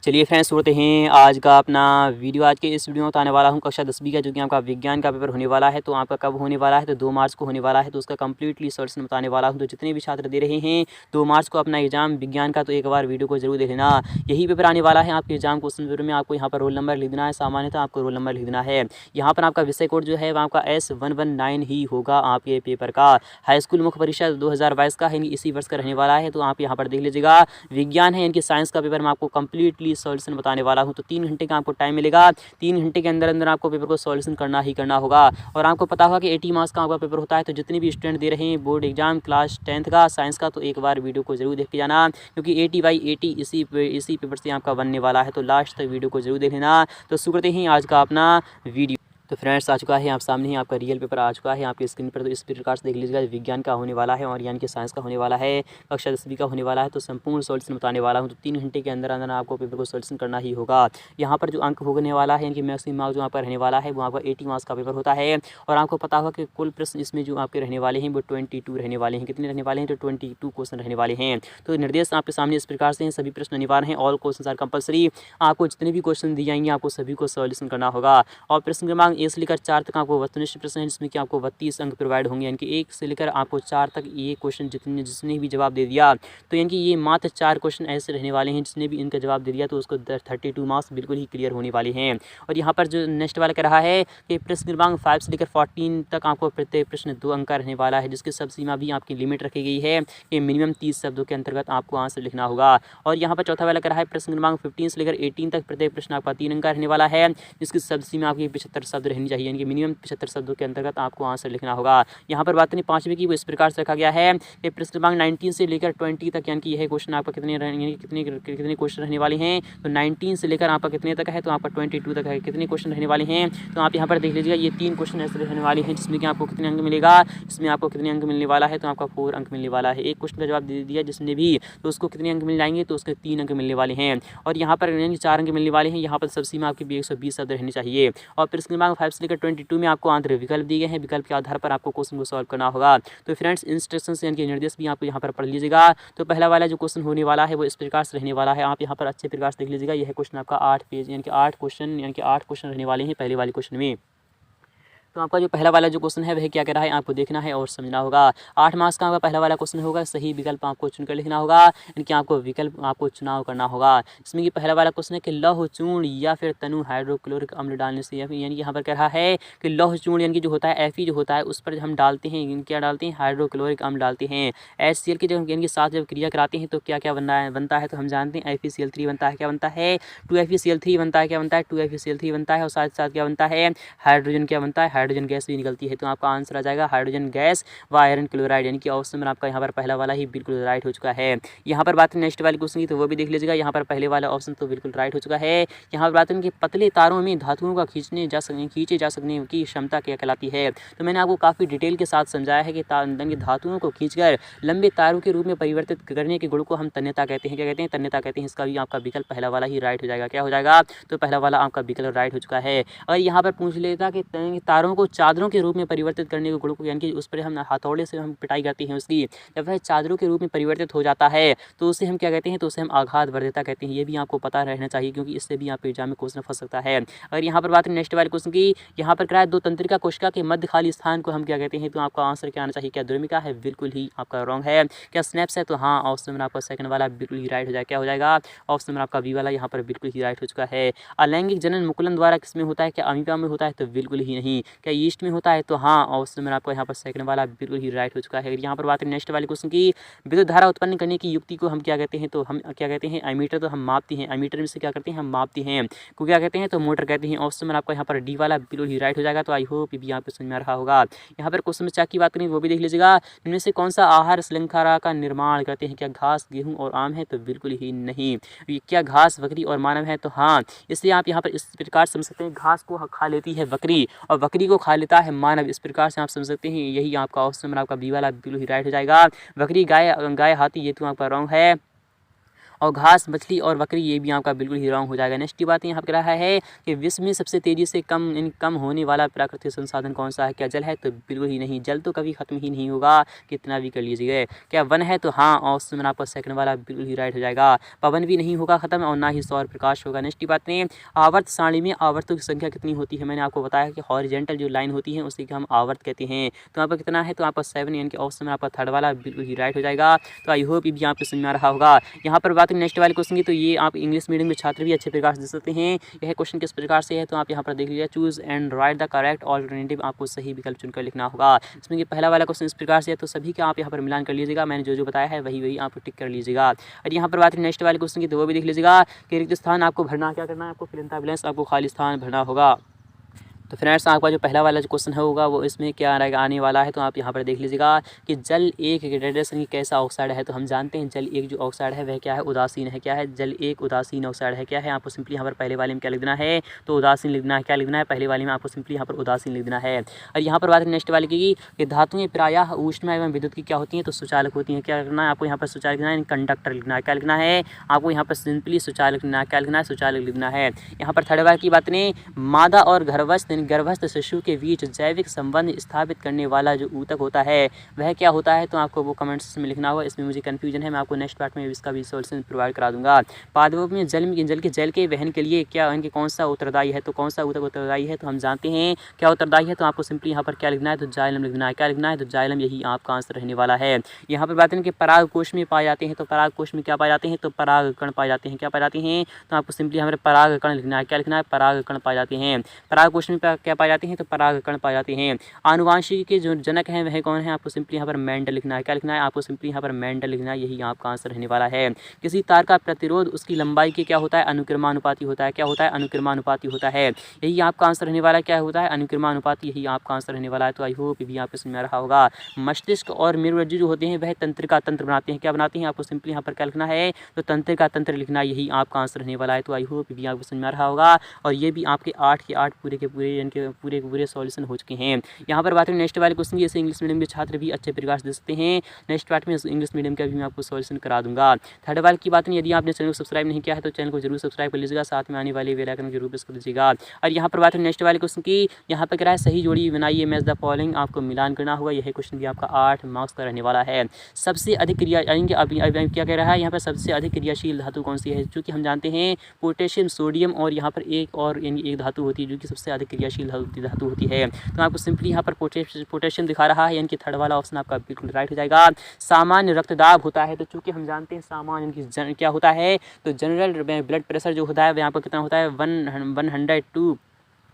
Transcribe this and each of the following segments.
चलिए फ्रेंड्स, सुनते हैं आज का अपना वीडियो। आज के इस वीडियो में बताने वाला हूँ कक्षा 10वीं का जो कि आपका विज्ञान का पेपर होने वाला है। तो आपका कब होने वाला है? तो 2 मार्च को होने वाला है। तो उसका कंप्लीटली सॉल्यूशन बताने वाला हूँ। तो जितने भी छात्र दे रहे हैं 2 मार्च को अपना एग्जाम विज्ञान का, तो एक बार वीडियो को जरूर देख लेना। यही पेपर आने वाला है आपके एग्जाम क्वेश्चन पेपर में। आपको यहाँ पर रोल नंबर लिख देना है, सामान्यतः आपको रोल नंबर लिख देना है। यहाँ पर आपका विषय कोड जो है वह आपका S119 ही होगा आपके पेपर का। हाई स्कूल मुख्य परीक्षा 2022 का है, इसी वर्ष का रहने वाला है। तो आप यहाँ पर देख लीजिएगा, विज्ञान है इनकी साइंस का पेपर में आपको कंप्लीटली सॉल्यूशन बताने वाला हूं। तो 3 घंटे का आपको टाइम मिलेगा। 3 घंटे के अंदर अंदर आपको पेपर को सॉल्यूशन करना ही करना होगा। और आपको पता होगा कि 80 मार्क्स का आपका पेपर होता है। तो जितने भी स्टूडेंट दे रहे हैं बोर्ड एग्जाम क्लास 10th का साइंस का, तो एक बार वीडियो को जरूर देख के जाना, क्योंकि 80/80 इसी पेपर से आपका बनने वाला है। तो लास्ट तक वीडियो को जरूर देख लेना। तो शुरू करते हैं आज का अपना वीडियो। तो फ्रेंड्स, आ चुका है आप सामने ही आपका रियल पेपर आ चुका है आपकी स्क्रीन पर। तो इस प्रकार से देख लीजिएगा, विज्ञान का होने वाला है और यानी कि साइंस का होने वाला है, कक्षा 10वीं का होने वाला है। तो संपूर्ण सॉल्यूशन बताने वाला हूं। तो 3 घंटे के अंदर अंदर आपको पेपर को सॉल्यूशन करना ही होगा। यहाँ पर जो अंक होने वाला है, यानी कि मैक्सिमम मार्क्स जो आपका रहने वाला है वो आपका 80 मार्क्स का पेपर होता है। और आपको पता होगा कि कुल प्रश्न इसमें जो आपके रहने वाले हैं वो 22 रहने वाले हैं। कितने रहने वाले हैं? तो 22 क्वेश्चन रहने वाले हैं। तो निर्देश आपके सामने इस प्रकार से हैं, सभी प्रश्न अनिवार्य हैं। All question are compulsory. आपको जितने भी क्वेश्चन दिए जाएंगे आपको सभी को सॉल्यूशन करना होगा। और प्रश्न क्रमांक 1 से लेकर 4 तक आपको वस्तुनिष्ठ प्रश्न है, जिसमें कि आपको 32 अंक प्रोवाइड होंगे। यानी कि 1 से लेकर आपको 4 तक ये क्वेश्चन जिसने भी जवाब दे दिया, तो यानी कि ये मात्र 4 क्वेश्चन ऐसे रहने वाले हैं जिसने भी इनका जवाब दे दिया तो उसको 32 मार्क्स बिल्कुल ही क्लियर होने वाले हैं। और यहाँ पर जो नेक्स्ट वाला कह रहा है कि प्रश्न क्रमांक 5 से लेकर 14 तक आपको प्रत्येक प्रश्न 2 अंक का रहने वाला है, जिसकी सब सीमा भी आपकी लिमिट रखी गई है कि मिनिमम 30 शब्दों के अंतर्गत आपको आंसर लिखना होगा। और यहाँ पर चौथा वाला कह रहा है प्रश्न क्रमांक 15 से लेकर 18 तक प्रत्येक प्रश्न आपका 3 अंक का रहने वाला है, जिसकी सब सीमा आपकी 75 शब्द रहनी चाहिए, यानी कि मिनिमम 75 शब्दों के अंतर्गत आपको आंसर लिखना होगा। यहाँ पर बात करें 5वीं की, वो इस प्रकार से रखा गया है कि प्रश्न क्रमांक 19 से लेकर 20 तक, यानी कि यह क्वेश्चन आपका कितने कितने क्वेश्चन रहने वाले हैं? तो 19 से लेकर आपका कितने तक है? तो आपका 22 तक है। कितने क्वेश्चन रहने वाले हैं? तो आप यहाँ पर देख लीजिएगा, ये 3 क्वेश्चन ऐसे रहने वाले हैं जिसमें कि आपको कितने अंक मिलेगा? इसमें आपको कितने अंक मिलने वाला है? तो आपका 4 अंक मिलने वाला है। एक क्वेश्चन का जवाब दे दिया जिसने भी, तो उसको कितने अंक मिल जाएंगे? तो उसके 3 अंक मिलने वाले हैं। और यहाँ पर 4 अंक मिलने वाले हैं। यहाँ पर सब सीमा आपकी 120 शब्द रहनी चाहिए। और प्रश्न क्रमांक 5 से लेकर 22 में आपको आंतर विकल्प दिए गए हैं, विकल्प के आधार पर आपको क्वेश्चन को सॉल्व करना होगा। तो फ्रेंड्स, इंस्ट्रक्शंस यानी कि निर्देश भी आपको यहाँ पर पढ़ लीजिएगा। तो पहला वाला जो क्वेश्चन होने वाला है वो इस प्रकार से रहने वाला है। आप यहाँ पर अच्छे प्रकार से देख लीजिएगा, यह क्वेश्चन आपका 8 पेज यानी कि 8 क्वेश्चन रहने वाले हैं पहले वाले क्वेश्चन में। तो आपका जो पहला वाला जो क्वेश्चन है वह क्या कह रहा है आपको देखना है और समझना होगा। 8 मार्क्स का आपका पहला वाला क्वेश्चन होगा। सही विकल्प आपको चुनकर लिखना होगा, यानी कि आपको विकल्प आपको चुनाव करना होगा। इसमें कि पहला वाला क्वेश्चन है कि लौह चूर्ण या फिर तनु हाइड्रोक्लोरिक अम्ल डालने से, यानी यहाँ पर कह रहा है कि लौह चूर्ण यानी कि जो होता है Fe जो होता है उस पर हम डालते हैं, क्या डालते हैं? हाइड्रोक्लोरिक अम्ल डालते हैं। HCl की जब यानी कि साथ जब क्रिया कराते हैं तो क्या क्या बनता है? तो हम जानते हैं FeCl3 बनता है। क्या बनता है? 2FeCl3 बनता है। क्या बनता है? 2FeCl3 बनता है। और साथ साथ क्या बनता है? हाइड्रोजन क्या बनता है? हाइड्रोजन गैस भी निकलती है। तो आपका आंसर आ जाएगा हाइड्रोजन गैस व आयरन क्लोराइड, यानी कि ऑप्शन में आपका यहाँ पर पहला वाला ही बिल्कुल राइट हो चुका है। यहाँ पर बात नेक्स्ट वाली क्वेश्चन की, तो वो भी देख लीजिएगा। यहाँ पर पहले वाला ऑप्शन तो बिल्कुल राइट हो चुका है। यहाँ पर बात करें कि पतले तारों में धातुओं का खींचे जा सकने की क्षमता क्या कहलाती है? तो मैंने आपको काफ़ी डिटेल के साथ समझाया है कि धातुओं को खींचकर लंबे तारों के रूप में परिवर्तित करने के गुण को हम तन्यता कहते हैं। क्या कहते हैं? तन्यता कहते हैं। इसका भी आपका विकल्प पहला वाला ही राइट हो जाएगा। क्या हो जाएगा? तो पहला वाला आपका विकल्प राइट हो चुका है। और यहाँ पर पूछ लेता कि तारों को चादरों के रूप में परिवर्तित करने के गुण को, यानी कि उस पर हम हथौड़े से हम पिटाई करते हैं उसकी, जब वह चादरों के रूप में परिवर्तित हो जाता है तो उसे हम क्या कहते हैं? तो उसे हम आघात वर्ध्यता कहते हैं। ये भी आपको पता रहना चाहिए, क्योंकि इससे भी आपके एग्जाम में क्वेश्चन फंस सकता है। अगर यहाँ पर बात करें नेक्स्ट वाले क्वेश्चन की, यहाँ पर क्या 2 तंत्रिका कोशिका के मध्य खाली स्थान को हम क्या कहते हैं? तो आपका आंसर क्या आना चाहिए? क्या द्रमिका है? बिल्कुल ही आपका रॉन्ग है। क्या स्नैप्स है? तो हाँ, ऑप्शन में आपका सेकंड वाला बिल्कुल ही राइट हो जाएगा। क्या हो जाएगा? ऑप्शन में आपका बी वाला यहाँ पर बिल्कुल ही राइट हो चुका है। अलैंगिक जनन मुकुलन द्वारा किसमें होता है? क्या अमीबा में होता है? तो बिल्कुल ही नहीं। क्या ईस्ट में होता है? तो हाँ, ऑप्शन में आपका यहाँ पर सेकंड वाला बिल्कुल ही राइट हो चुका है। यहाँ पर बात करें नेक्स्ट वाले क्वेश्चन की, विद्युत धारा उत्पन्न करने की युक्ति को हम क्या कहते हैं? तो हम क्या कहते हैं? एमीटर। तो हम मापते हैं, एमीटर में से क्या करते हैं? हम मापते हैं। को क्या कहते हैं? तो मोटर कहते हैं। ऑप्शन में आपका यहाँ पर डी वाला बिल्कुल ही राइट हो जाएगा। तो आई होप ये भी यहाँ पे समझ में आ रहा होगा। यहाँ पर क्वेश्चन में चार की बात करें वो भी देख लीजिएगा। इनमें से कौन सा आहार श्रृंखला का निर्माण करते हैं? क्या घास, गेहूँ और आम है? तो बिल्कुल ही नहीं। क्या घास, बकरी और मानव है? तो हाँ। इसलिए आप यहाँ पर इस प्रकार समझ सकते हैं, घास को खा लेती है बकरी और बकरी को खा लेता है मानव। इस प्रकार से आप समझ सकते हैं। यही आपका ऑप्शन में आपका बी वाला बिल्कुल ही राइट हो जाएगा। बकरी, गाय, हाथी, ये तो आपका रॉन्ग है। और घास, मछली और बकरी, ये भी आपका बिल्कुल ही रॉन्ग हो जाएगा। नेक्स्ट की बात यहाँ पर कह रहा है कि विश्व में सबसे तेज़ी से कम होने वाला प्राकृतिक संसाधन कौन सा है? क्या जल है? तो बिल्कुल ही नहीं, जल तो कभी खत्म ही नहीं होगा, कितना भी कर लीजिए। क्या वन है? तो हाँ, ऑप्शन आपका सेकंड वाला बिल्कुल ही राइट हो जाएगा। पवन भी नहीं होगा खत्म और ना ही सौर प्रकाश होगा। नेक्स्ट की बात में आवर्त सारणी में आवर्तों की संख्या कितनी होती है? मैंने आपको बताया कि हॉरिजेंटल जो लाइन होती है उसी को हम आवर्त कहते हैं। तो यहाँ पर कितना है? तो आपका 7, यानी कि ऑप्शन में आपका थर्ड वाला बिल्कुल ही राइट हो जाएगा। तो आई होप ये भी आपको समझ में आ रहा होगा। यहाँ पर बात करें नेक्स्ट वाले क्वेश्चन की, तो ये आप इंग्लिश मीडियम के छात्र भी अच्छे प्रकार से दे सकते हैं। यह क्वेश्चन किस प्रकार से है? तो आप यहाँ पर देख लीजिए, choose and right the correct alternative, आपको सही विकल्प चुनकर लिखना होगा। इसमें कि पहला वाला क्वेश्चन इस प्रकार से है, तो सभी का आप यहाँ पर मिलान कर लीजिएगा। मैंने जो बताया है वही आप टिक कर लीजिएगा। और यहाँ पर बात करें नेक्स्ट वाले क्वेश्चन की, तो वो भी देख लीजिएगा कि रिक्त स्थान आपको भरना क्या करना है? आपको फिल इन द ब्लैंक्स, आपको खाली स्थान भरना होगा। तो फ्रेंड्स आपका जो पहला वाला जो क्वेश्चन होगा वो इसमें क्या आने वाला है? तो आप यहाँ पर देख लीजिएगा कि जल एक ग्रेडेशन की कैसा ऑक्साइड है? तो हम जानते हैं जल एक जो ऑक्साइड है वह क्या है? उदासीन है। क्या है? जल एक उदासीन ऑक्साइड है। क्या है? आपको सिंपली यहाँ पर पहले वाले में क्या लिखना है? तो उदासीन लिखना है। क्या लिखना है? पहले वाले में आपको सिंपली यहाँ पर उदासीन लिखना है। और यहाँ पर बात नेक्स्ट वाले की कि धातुएं प्रायः ऊष्मा एवं विद्युत की क्या होती हैं? तो सुचालक होती हैं। क्या करना है आपको? यहाँ पर सुचालक लिखना है, कंडक्टर लिखना है। क्या लिखना है आपको? यहाँ पर सिंपली सुचालक लिखना है। क्या लिखना है? सुचालक लिखना है। यहाँ पर थर्ड वाले की बात ने मादा और गर्भस्थ शिशु के बीच जैविक संबंध स्थापित करने वाला जो ऊतक होता है वह क्या होता है? तो आपको वो कमेंट्स में लिखना होगा। इसमें मुझे कन्फ्यूजन है, मैं आपको नेक्स्ट पार्ट में इसका भी सॉल्यूशन प्रोवाइड करा दूंगा। पादपों में जल के वहन के लिए क्या इनके कौन सा उत्तरदायी है? तो कौन सा ऊतक उत्तरदायी है? तो हम जानते हैं क्या उत्तरदायी है। तो आपको सिंपली यहाँ पर क्या लिखना है? तो जाइलम लिखना है। क्या लिखना है? तो जाइलम, यही आपका आंसर रहने वाला है। यहाँ पर बात करें कि पराग कोश में पाए जाते हैं, तो पराग कोश में क्या पाए जाते हैं? तो पराग कण पाए जाते हैं। क्या पाए जाते हैं? तो आपको सिंपली हमारे पराग कण लिखना है। क्या लिखना है? पराग कण पाए जाते हैं। पराग कोश में क्या पाए जाते हैं? तो पराग कण पाए जाते हैं। आनुवांशिकी के जो जनक हैं वह कौन है? आपको सिंपली यहाँ पर मेंडल लिखना है। क्या लिखना है? आपको सिंपली यहाँ पर मेंडल लिखना है, यही आपका आंसर रहने वाला है। किसी तार का प्रतिरोध उसकी लंबाई के क्या होता है? अनुक्रमानुपाती होता है। क्या होता है? अनुक्रमानुपाती होता है, यही आपका आंसर रहने वाला है। क्या होता है? अनुक्रमानुपाती, यही आपका आंसर रहने वाला है। तो आई होप ये भी आपको समझ में आ रहा होगा। मस्तिष्क और मेरुरज्जु जो होते हैं वह तंत्र का तंत्र बनाते हैं। क्या बनाते हैं? आपको सिंपली यहाँ पर क्या लिखना है? तो तंत्र का तंत्र लिखना, यही आपका आंसर रहने वाला है। तो आई होप ये भी आपको समझ में आ रहा होगा। और ये भी आपके 8 के 8 पूरे के पूरे सॉल्यूशन हो चुके हैं। यहाँ पर बात करें नेक्स्ट वाले क्वेश्चन की, जैसे इंग्लिश मीडियम के छात्र भी अच्छे प्रकार से दे सकते हैं। नेक्स्ट पार्ट में इंग्लिश मीडियम का भी मैं आपको सॉल्यूशन करा दूंगा। थर्ड वाले की बात नहीं, यदि आपने चैनल को सब्सक्राइब नहीं किया है तो चैनल को जरूर सब्सक्राइब कर लीजिएगा, साथ में आने वाले बेल आइकन जरूर प्रेस कर दीजिएगा। और यहाँ पर बात करें नेक्स्ट वाले क्वेश्चन की, यहाँ पर क्या है? सही जोड़ी बनाइए, मैच द फॉलोइंग, आपको मिलान करना होगा। यह क्वेश्चन भी आपका 8 मार्क्स का रहने वाला है। सबसे अधिक क्या कह रहा है यहाँ पर? सबसे अधिक क्रियाशील धातु कौन सी है? चूँकि हम जानते हैं पोटेशियम, सोडियम और यहाँ पर एक धातु होती है जो कि सबसे अधिक क्रियाशील धातु होती है। तो आपको सिंपली यहाँ पर पोटेशियम दिखा रहा है, यानी कि थर्ड वाला ऑप्शन आपका बिल्कुल राइट हो जाएगा। सामान्य रक्तदाब होता है, तो चूंकि हम जानते हैं सामान्य यानी क्या होता है? तो जनरल ब्लड प्रेशर जो होता है वह आपका कितना होता है?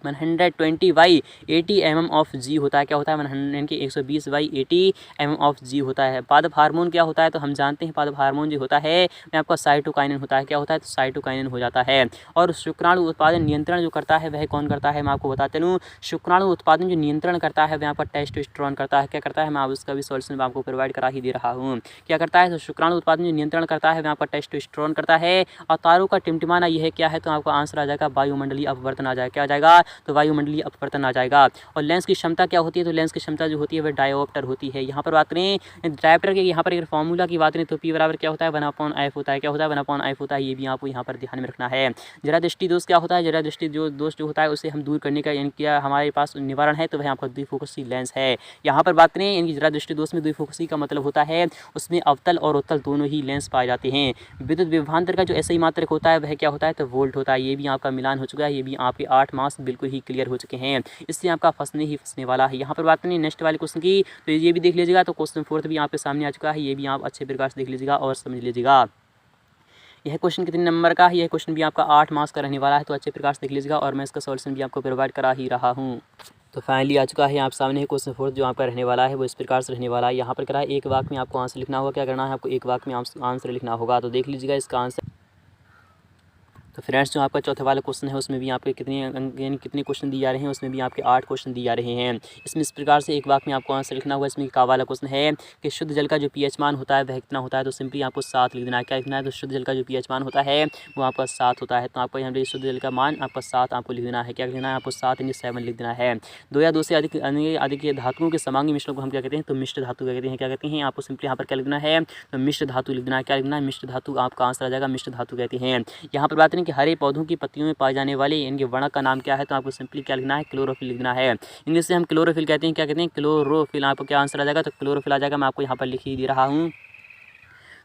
120/80 mm ऑफ जी होता है। क्या होता है? 120/80 mm ऑफ जी होता है। पादप हार्मोन क्या होता है? तो हम जानते हैं पादप हार्मोन जो होता है वह आपका साइटोकाइनिन होता है। क्या होता है? तो साइटोकाइनिन हो जाता है। और शुक्राणु उत्पादन नियंत्रण जो करता है वह कौन करता है? मैं आपको बताते चलूँ, शुक्राणु उत्पादन जो नियंत्रण करता है वह आपका टेस्टोस्टेरोन करता है। क्या करता है? मैं उसका भी सॉल्यूशन आपको प्रोवाइड करा ही दे रहा हूँ। क्या करता है? तो शुक्राणु उत्पादन जो नियंत्रण करता है वह आपका टेस्टोस्टेरोन करता है। और तारों का टिमटिमाना यह क्या है? तो आपका आंसर आ जाएगा वायुमंडलीय अपवर्तन आ जाएगा। क्या आ जाएगा? तो वायुमंडलीय अपवर्तन आ जाएगा। और लेंस की क्षमता क्या होती है? तो लेंस की क्षमता जो होती है वह डायोप्टर होती है। यहाँ पर बात करें डायोप्टर के, यहाँ पर अगर फॉर्मूला की बात करें तो P बराबर क्या होता है? 1/f होता है। क्या होता है? 1/f होता है। ये भी आपको यहाँ पर ध्यान में रखना है। जरा दृष्टि दोष क्या होता है? जरा दृष्टि दोष जो होता है उसे हम दूर करने का यानी क्या हमारे पास निवारण है, तो वह आपका द्विफोकसी लेंस है। यहाँ पर बात करें इनकी जरा दृष्टि दोष में द्विफोकसी का मतलब होता है उसमें अवतल और उत्तल दोनों ही लेंस पाए जाते हैं। विद्युत विभवांतर का जो SI मात्रक होता है वह क्या होता है? तो वोल्ट होता है। ये भी आपका मिलान हो चुका है। ये भी आपके 8 मार्क्स बिल्कुल ही क्लियर हो चुके हैं। इससे आपका फंसने वाला है। यहाँ पर बात करें नेक्स्ट वाले क्वेश्चन की, तो ये भी देख लीजिएगा। तो क्वेश्चन 4 भी आपके सामने आ चुका है। ये भी आप अच्छे प्रकार से देख लीजिएगा और समझ लीजिएगा। यह क्वेश्चन कितने नंबर का है? यह क्वेश्चन भी आपका 8 मार्क्स का रहने वाला है। तो अच्छे प्रकार से देख लीजिएगा और मैं इसका सॉल्यूशन भी आपको प्रोवाइड करा ही रहा हूँ। तो फाइनली आ चुका है आप सामने क्वेश्चन 4 जो आपका रहने वाला है वो इस प्रकार से रहने वाला है। यहाँ पर क्या है? एक वाक्य में आपको आंसर लिखना होगा। क्या करना है? आपको एक वाक्य में आंसर लिखना होगा। तो देख लीजिएगा इसका आंसर। तो फ्रेंड्स जो आपका चौथे वाला क्वेश्चन है उसमें भी आपके कितने अंक यानी कितने क्वेश्चन दिए जा रहे हैं, उसमें भी आपके 8 क्वेश्चन दिए जा रहे हैं। इसमें इस प्रकार से एक वाक्य में आपको आंसर लिखना होगा। इसमें का वाला क्वेश्चन है कि शुद्ध जल का जो पीएच मान होता है वह कितना होता है, तो सिंपली आपको 7 लिख देना है। क्या लिखना है, तो शुद्ध जल का जो पीएच मान होता है वो आपका 7 होता है। तो आपको यहाँ पर शुद्ध जल का मान आपका 7 आपको लिख देना है। क्या लिखना है, आपको 7 यानी 7 लिख देना है। 2 या 2 से अधिक धातुओं के समांगी मिश्रण को हम क्या कहते हैं, तो मिश्र धातु कहते हैं। क्या कहते हैं, आपको सिंपली यहाँ पर क्या लिखना है, तो मिश्र धातु लिखना है। क्या लिखना है, मिश्र धातु आपका आंसर आ जाएगा, मिश्र धातु कहते हैं। यहाँ पर बात करें कि हरे पौधों की पत्तियों में पाए जाने वाले इनके वर्णक का नाम क्या है, तो आपको सिंपली क्या लिखना है, क्लोरोफिल लिखना है। इंग्लिश से हम क्लोरोफिल कहते हैं। क्या कहते हैं, क्लोरोफिल। आपको क्या आंसर आ जाएगा, तो क्लोरोफिल आ जाएगा। मैं आपको यहाँ पर लिख ही दे रहा हूँ।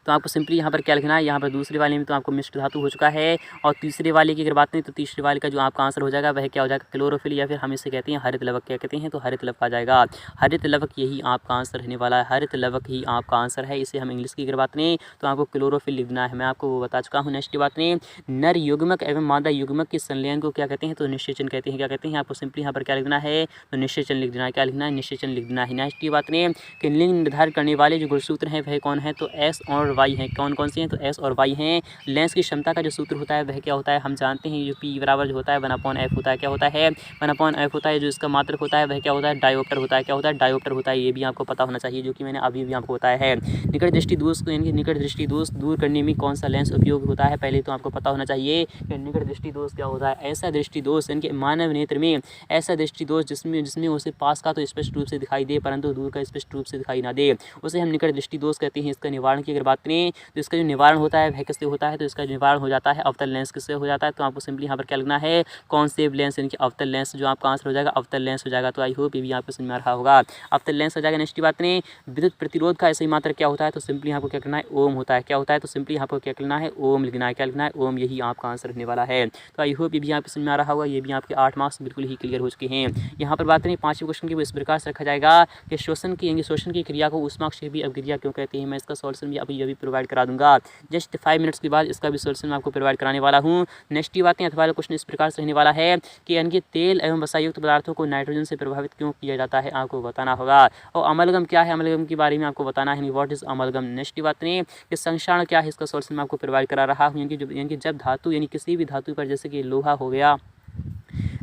तो आपको सिंपली यहाँ पर क्या लिखना है, यहाँ पर दूसरे वाले में तो आपको मिश्र धातु हो चुका है, और तीसरे वाले की अगर बात करें तो तीसरे वाले का जो आपका आंसर हो जाएगा वह क्या हो जाएगा, क्लोरोफिल, या फिर हम इसे कहते हैं हरित लवक। क्या कहते हैं, तो हरित लवक आ जाएगा। हरित लवक यही आपका आंसर रहने वाला है। हरित लवक ही आपका आंसर है। इसे हम इंग्लिश की अगर बात करें तो आपको क्लोरोफिल लिखना है। मैं आपको वो बता चुका हूँ। नेक्स्ट की बात करें, नर युग्मक एवं मादा युग्मक के संलयन को क्या कहते हैं, तो निषेचन कहते हैं। क्या कहते हैं, आपको सिंपली यहाँ पर क्या लिखना है, तो निषेचन लिख देना है। क्या लिखना है, निषेचन लिख देना है। नेक्स्ट की बात करें कि लिंग निर्धारित करने वाले जो गुणसूत्र हैं वह कौन है, तो एस और वाई हैं। कौन कौन हैं, तो एस और वाई हैं। लेंस की क्षमता का जो सूत्र होता है वह क्या होता है, हम जानते हैं, जो पी बराबर जो होता है 1/f होता है। क्या होता है, 1/f होता है। जो इसका मात्रक होता है वह क्या होता है, डायोप्टर होता है। क्या होता है, डायोप्टर होता है। ये भी आपको पता होना चाहिए, जो कि मैंने अभी भी आपको बताया है। निकट दृष्टि दोष को यानी निकट दृष्टि दोष दूर करने में कौन सा लेंस उपयोग होता है, पहले तो आपको पता होना चाहिए कि निकट दृष्टि दोष क्या होता है। ऐसा दृष्टि दोष यानी मानव नेत्र में ऐसा दृष्टि दोष जिसमें उसे पास का तो स्पष्ट रूप से दिखाई दे परंतु दूर का स्पष्ट रूप से दिखाई ना दे, उसे हम निकट दृष्टि दोष कहते हैं। इसका निवारण की अगर बात करें तो इसका जो निवारण होता है किससे होता है, तो इसका निवारण हो जाता है अवतल लेंस किससे हो जाता है, तो आपको सिंपली यहाँ पर क्या लिखना है, कॉन्केव लेंस यानी कि अवतल लेंस जो आपका आंसर हो जाएगा अवतल लेंस हो जाएगा। तो आई होप ये भी आपको समझ में आ रहा होगा, अवतल लेंस हो जाएगा। नेक्स्ट बात नहीं, विद्युत प्रतिरोध का ऐसे ही मात्रक क्या होता है, तो सिंपली आपको क्या करना है, ओम होता है। क्या होता है, तो सिंपली आपको क्या करना है, ओम लिखना है। क्या लिखना है, ओम, यही आपका आंसर रहने वाला है। तो आई होप ये भी आपको समझ में आ रहा होगा। ये भी आपके 8 मार्क्स बिल्कुल ही क्लियर हो चुके हैं। यहाँ पर बात करें 5वें क्वेश्चन की, वो इस प्रकार से रखा जाएगा कि शोषण की क्रिया को ऊष्माक्षेपी अभिक्रिया क्यों कहते हैं। मैं इसका सॉल्यूशन भी अभी प्रोवाइड करा दूंगा। जस्ट 5 मिनट्स के बाद इसका भी सॉल्यूशन मैं आपको प्रोवाइड कराने वाला हूँ। नेक्स्ट की बातें अथवा क्वेश्चन इस प्रकार से रहने वाला है कि इनके तेल एवं वसायुक्त पदार्थों को नाइट्रोजन से प्रभावित क्यों किया जाता है, आपको बताना होगा। और अमलगम क्या है, अमलगम के बारे में आपको बताना है, व्हाट इज अमलगम। नेक्स्ट की बात नहीं कि संक्षारण क्या है, इसका सॉल्यूशन मैं आपको प्रोवाइड करा रहा हूँ। यानी जब धातु यानी किसी भी धातु पर जैसे कि लोहा हो गया,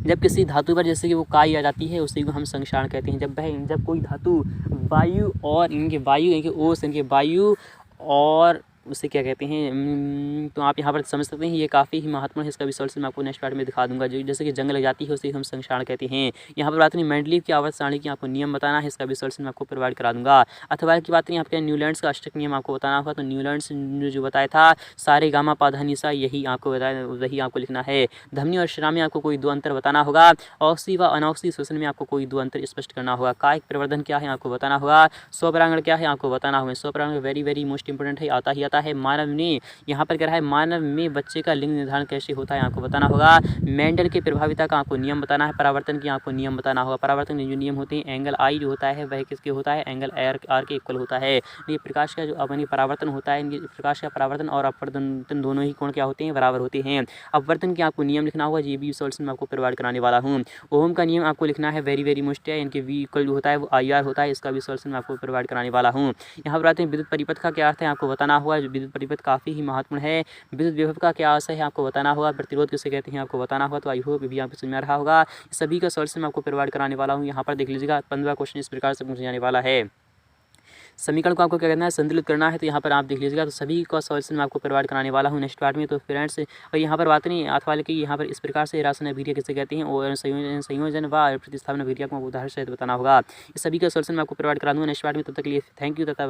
जब किसी धातु पर जैसे कि वो काई आ जाती है उसी को हम संक्षारण कहते हैं। जब कोई धातु वायु और इनके वायु और उसे क्या कहते हैं, तो आप यहाँ पर समझ सकते हैं। ये काफ़ी ही महत्वपूर्ण है। इसका भी सॉल्यूशन मैं आपको नेक्स्ट पार्ट में दिखा दूंगा। जो जैसे कि जंग लग जाती है उसे हम संक्षारण कहते हैं। यहाँ पर बात नहीं मेंडलीव की आवर्त सारणी की आपको नियम बताना है, इसका भी सॉल्यूशन मैं आपको प्रोवाइड करा दूंगा। अथवा की बात नहीं आपके न्यूलैंड्स का अष्टक नियम आपको बताना होगा। तो न्यूलैंड्स ने जो बताया था सारे गामा पाधा निशा, यही आपको बताया, वही आपको लिखना है। धमनी और शिरा में आपको कोई 2 अंतर बताना होगा। ऑक्सी व अनऑक्सी श्वसन में आपको कोई 2 अंतर स्पष्ट करना होगा। कायिक प्रवर्धन क्या है आपको बताना होगा। स्वपरागण क्या है आपको बताना होगा। स्वपरागण वेरी मोस्ट इंपोर्टेंट है, आता है। मानव ने यहाँ पर क्या है, मानव में बच्चे का लिंग निर्धारण कैसे होता है आपको बताना होगा। मेंडल के प्रभाविता का आपको नियम बताना है। परावर्तन की आपको नियम बताना होगा। परावर्तन के जो नियम होते हैं, एंगल आई जो होता है वह किसके होता है, एंगल आर के इक्वल होता है। ये प्रकाश का जो अपनी परावर्तन होता है, इनके प्रकाश का परावर्तन और अपवर्तन दोनों ही कोण क्या होते हैं, बराबर होते हैं। अपवर्तन की आपको नियम लिखना होगा। ये भी सॉल्यूशन मैं आपको प्रोवाइड कराने वाला हूँ। ओम का नियम आपको लिखना है, वेरी मोस्ट है। इनके वी इक्वल जो होता है वो IR होता है। इसका भी सॉल्यूशन मैं आपको प्रोवाइड कराने वाला हूँ। यहाँ पर आते हैं विद्युत परिपथ का क्या अर्थ है आपको बताना होगा। विद्युत परिपथ काफ़ी ही महत्वपूर्ण है। विद्युत विभव का क्या आशय है आपको बताना होगा। प्रतिरोध किसे कहते हैं आपको बताना होगा। तो आई होप भी आपको समझ में आ रहा होगा। सभी का सॉल्यूशन मैं आपको प्रोवाइड कराने वाला हूँ। यहाँ पर देख लीजिएगा 15 क्वेश्चन इस प्रकार से पूछे जाने वाला है। समीकरण को आपको क्या करना है, संतुलित करना है। तो यहाँ पर आप देख लीजिएगा, तो सभी का सॉल्यूशन मैं आपको प्रोवाइड कराने वाला हूँ नेक्स्ट पार्ट में। तो फ्रेंड्स, और यहाँ पर बात नहीं अथवा की, यहाँ पर इस प्रकार से राशन अभिक्रिया किसे कहते हैं और संयोजन व प्रतिस्थापन अभिक्रिया को उदाहरण सहित बताना होगा। इस सभी का सॉल्यूशन मैं आपको प्रोवाइड करा दूँगा नेक्स्ट पार्ट में। तब तक के लिए थैंक यू, तथा